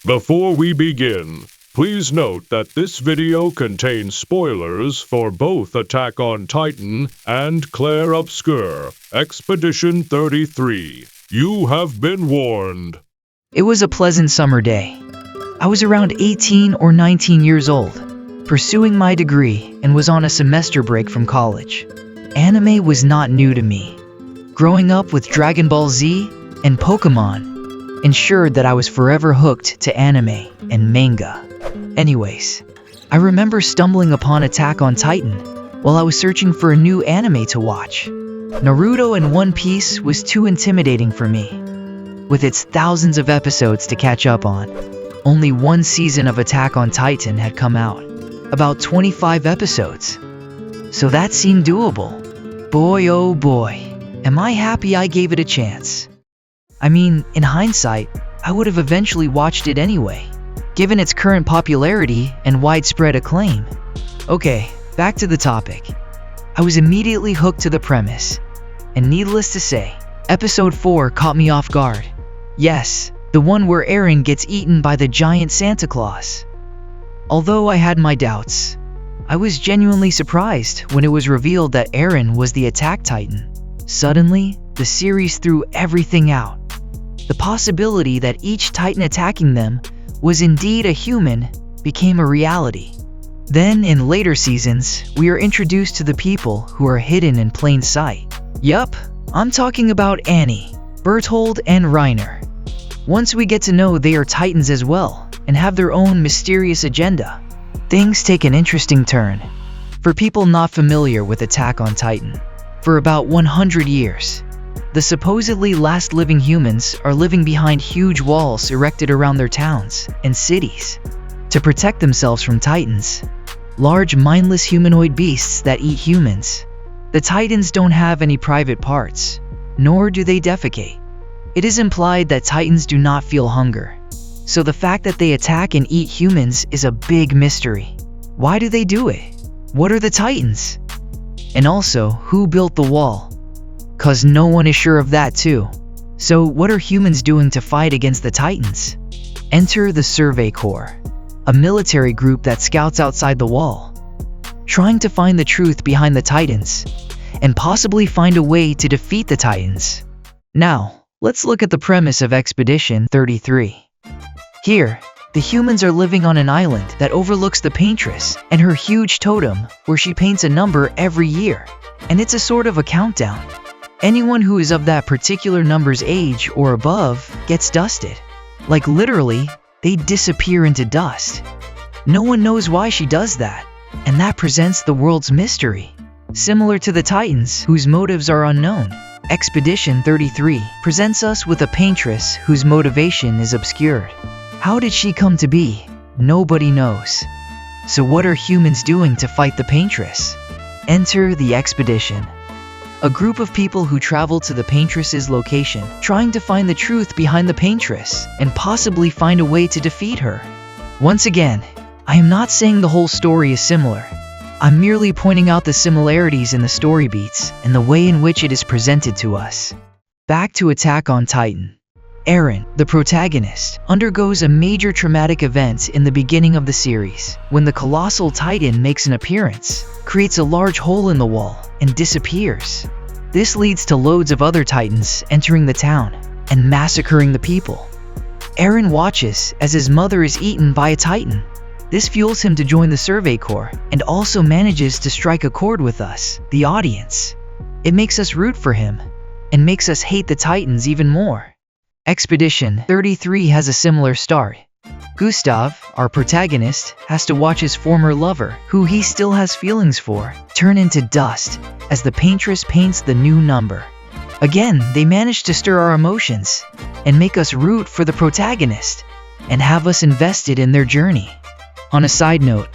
Before we begin, please note that this video contains spoilers for both Attack on Titan and Clair Obscur, Expedition 33. You have been warned. It was a pleasant summer day. I was around 18 or 19 years old, pursuing my degree, and was on a semester break from college. Anime was not new to me. Growing up with Dragon Ball Z and Pokemon ensured that I was forever hooked to anime and manga. Anyways, I remember stumbling upon Attack on Titan while I was searching for a new anime to watch. Naruto and One Piece was too intimidating for me. With its thousands of episodes to catch up on, only one season of Attack on Titan had come out, about 25 episodes. So that seemed doable. Boy oh boy, am I happy I gave it a chance. I mean, in hindsight, I would have eventually watched it anyway, given its current popularity and widespread acclaim. Okay, back to the topic. I was immediately hooked to the premise, and needless to say, episode 4 caught me off guard. Yes, the one where Eren gets eaten by the giant Santa Claus. Although I had my doubts, I was genuinely surprised when it was revealed that Eren was the Attack Titan. Suddenly, the series threw everything out. The possibility that each Titan attacking them was indeed a human became a reality. Then, in later seasons, we are introduced to the people who are hidden in plain sight. Yup, I'm talking about Annie, Berthold, and Reiner. Once we get to know they are Titans as well, and have their own mysterious agenda, things take an interesting turn. For people not familiar with Attack on Titan, for about 100 years, the supposedly last living humans are living behind huge walls erected around their towns and cities to protect themselves from Titans, large mindless humanoid beasts that eat humans. The Titans don't have any private parts, nor do they defecate. It is implied that Titans do not feel hunger, so the fact that they attack and eat humans is a big mystery. Why do they do it? What are the Titans? And also, who built the wall? 'Cause no one is sure of that too. So what are humans doing to fight against the Titans? Enter the Survey Corps, a military group that scouts outside the wall, trying to find the truth behind the Titans, and possibly find a way to defeat the Titans. Now, let's look at the premise of Expedition 33. Here, the humans are living on an island that overlooks the Paintress and her huge totem, where she paints a number every year, and it's a sort of a countdown. Anyone who is of that particular number's age or above gets dusted. Like literally, they disappear into dust. No one knows why she does that, and that presents the world's mystery. Similar to the Titans, whose motives are unknown, Expedition 33 presents us with a Paintress whose motivation is obscured. How did she come to be? Nobody knows. So what are humans doing to fight the Paintress? Enter the expedition. A group of people who travel to the Paintress's location, trying to find the truth behind the Paintress and possibly find a way to defeat her. Once again, I am not saying the whole story is similar. I'm merely pointing out the similarities in the story beats and the way in which it is presented to us. Back to Attack on Titan. Eren, the protagonist, undergoes a major traumatic event in the beginning of the series, when the colossal Titan makes an appearance, creates a large hole in the wall, and disappears. This leads to loads of other Titans entering the town and massacring the people. Eren watches as his mother is eaten by a Titan. This fuels him to join the Survey Corps and also manages to strike a chord with us, the audience. It makes us root for him and makes us hate the Titans even more. Expedition 33 has a similar start. Gustav, our protagonist, has to watch his former lover, who he still has feelings for, turn into dust as the Paintress paints the new number. Again, they manage to stir our emotions and make us root for the protagonist and have us invested in their journey. On a side note,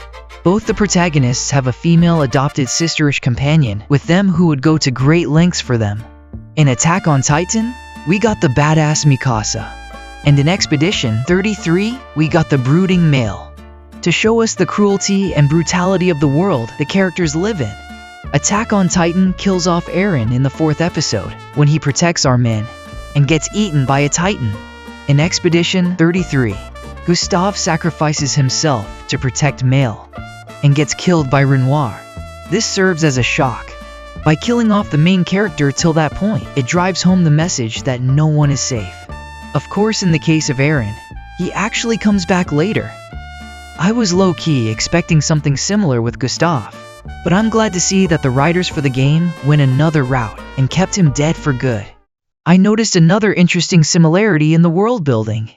both the protagonists have a female adopted sisterish companion with them who would go to great lengths for them. In Attack on Titan, we got the badass Mikasa, and in Expedition 33, we got the brooding male, to show us the cruelty and brutality of the world the characters live in. Attack on Titan kills off Eren in the 4th episode, when he protects our men, and gets eaten by a Titan. In Expedition 33, Gustave sacrifices himself to protect Mail and gets killed by Renoir. This serves as a shock. By killing off the main character till that point, it drives home the message that no one is safe. Of course, in the case of Aaron, he actually comes back later. I was low-key expecting something similar with Gustave, but I'm glad to see that the writers for the game went another route and kept him dead for good. I noticed another interesting similarity in the world building.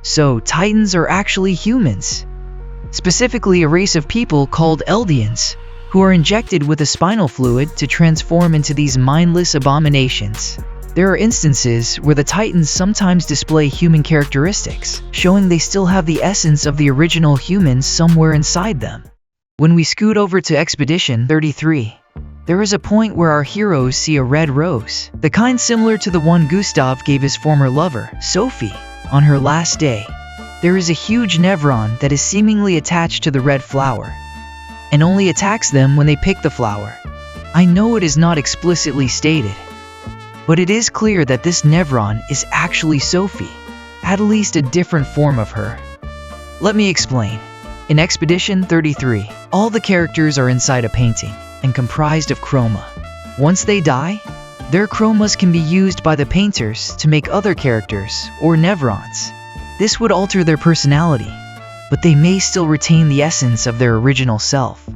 So, Titans are actually humans. Specifically a race of people called Eldians, who are injected with a spinal fluid to transform into these mindless abominations. There are instances where the Titans sometimes display human characteristics, showing they still have the essence of the original humans somewhere inside them. When we scoot over to Expedition 33, there is a point where our heroes see a red rose, the kind similar to the one Gustave gave his former lover, Sophie, on her last day. There is a huge Nevron that is seemingly attached to the red flower, and only attacks them when they pick the flower. I know it is not explicitly stated, but it is clear that this Nevron is actually Sophie, at least a different form of her. Let me explain. In Expedition 33, all the characters are inside a painting and comprised of chroma. Once they die, their chromas can be used by the painters to make other characters, or Nevrons. This would alter their personality, but they may still retain the essence of their original self.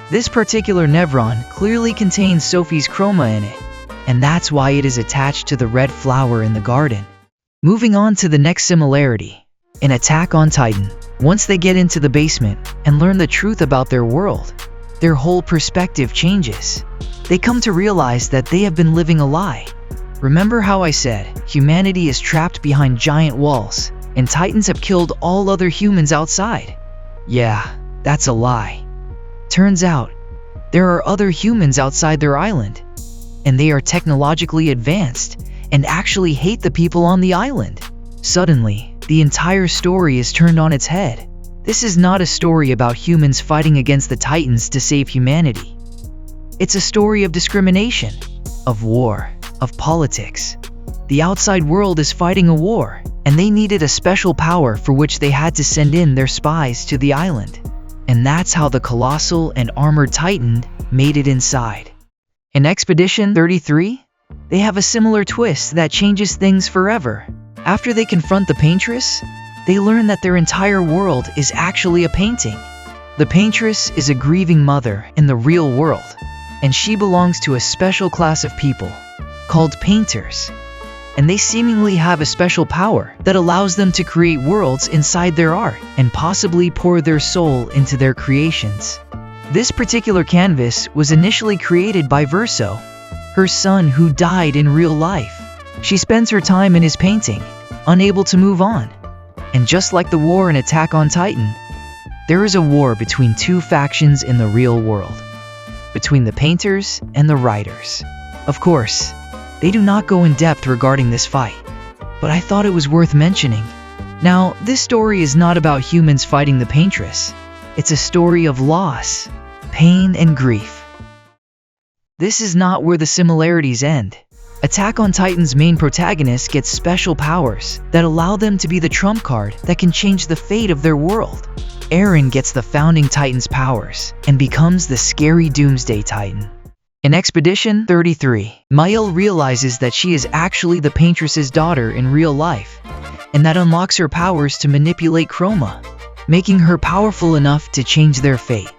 This particular Nevron clearly contains Sophie's chroma in it, and that's why it is attached to the red flower in the garden. Moving on to the next similarity. In Attack on Titan, once they get into the basement and learn the truth about their world, their whole perspective changes. They come to realize that they have been living a lie. Remember how I said humanity is trapped behind giant walls, and Titans have killed all other humans outside? Yeah, that's a lie. Turns out, there are other humans outside their island, and they are technologically advanced and actually hate the people on the island. Suddenly, the entire story is turned on its head. This is not a story about humans fighting against the Titans to save humanity. It's a story of discrimination, of war, of politics. The outside world is fighting a war, and they needed a special power for which they had to send in their spies to the island. And that's how the Colossal and Armored Titan made it inside. In Expedition 33, they have a similar twist that changes things forever. After they confront the Paintress, they learn that their entire world is actually a painting. The Paintress is a grieving mother in the real world, and she belongs to a special class of people called painters. And they seemingly have a special power that allows them to create worlds inside their art and possibly pour their soul into their creations. This particular canvas was initially created by Verso, her son who died in real life. She spends her time in his painting, unable to move on. And just like the war in Attack on Titan, there is a war between two factions in the real world, between the painters and the writers. Of course, they do not go in depth regarding this fight, but I thought it was worth mentioning. Now, this story is not about humans fighting the Paintress. It's a story of loss, pain, and grief. This is not where the similarities end. Attack on Titan's main protagonist gets special powers that allow them to be the trump card that can change the fate of their world. Eren gets the founding Titan's powers and becomes the scary Doomsday Titan. In Expedition 33, Mael realizes that she is actually the Paintress's daughter in real life, and that unlocks her powers to manipulate chroma, making her powerful enough to change their fate.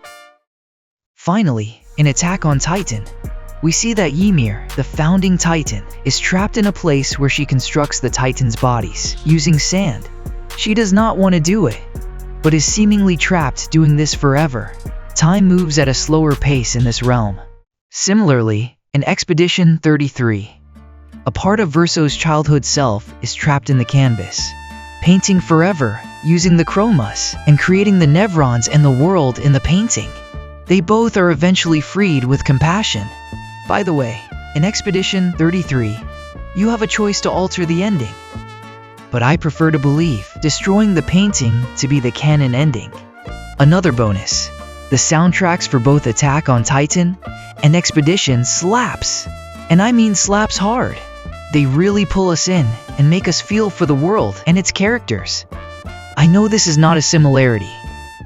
Finally, in Attack on Titan, we see that Ymir, the founding Titan, is trapped in a place where she constructs the Titans' bodies using sand. She does not want to do it, but is seemingly trapped doing this forever. Time moves at a slower pace in this realm. Similarly, in Expedition 33, a part of Verso's childhood self is trapped in the canvas, painting forever using the chromas and creating the Nevrons and the world in the painting. They both are eventually freed with compassion. By the way, in Expedition 33, you have a choice to alter the ending, but I prefer to believe destroying the painting to be the canon ending. Another bonus, the soundtracks for both Attack on Titan and Expedition slaps, and I mean slaps hard. They really pull us in and make us feel for the world and its characters. I I know this is not a similarity,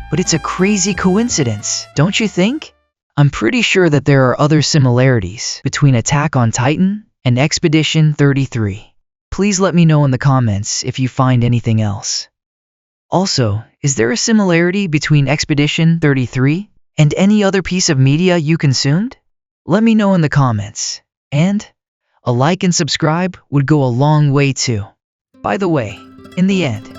but it's a crazy coincidence, don't you think? I'm pretty sure that there are other similarities between Attack on Titan and Expedition 33. Please let me know in the comments if you find anything else. Also, is there a similarity between Expedition 33 and any other piece of media you consumed? Let me know in the comments. And a like and subscribe would go a long way too. By the way, in the end,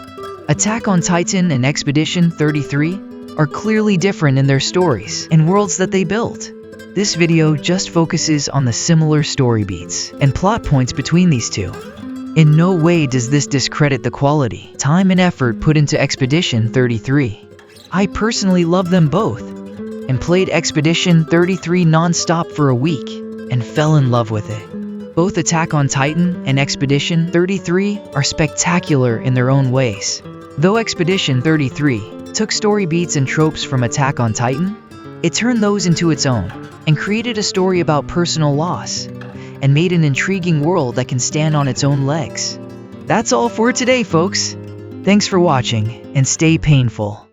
Attack on Titan and Expedition 33 are clearly different in their stories and worlds that they built. This video just focuses on the similar story beats and plot points between these two. In no way does this discredit the quality, time and effort put into Expedition 33. I personally love them both, and played Expedition 33 non-stop for a week, and fell in love with it. Both Attack on Titan and Expedition 33 are spectacular in their own ways. Though Expedition 33 took story beats and tropes from Attack on Titan, it turned those into its own, and created a story about personal loss, and made an intriguing world that can stand on its own legs. That's all for today, folks. Thanks for watching, and stay painful.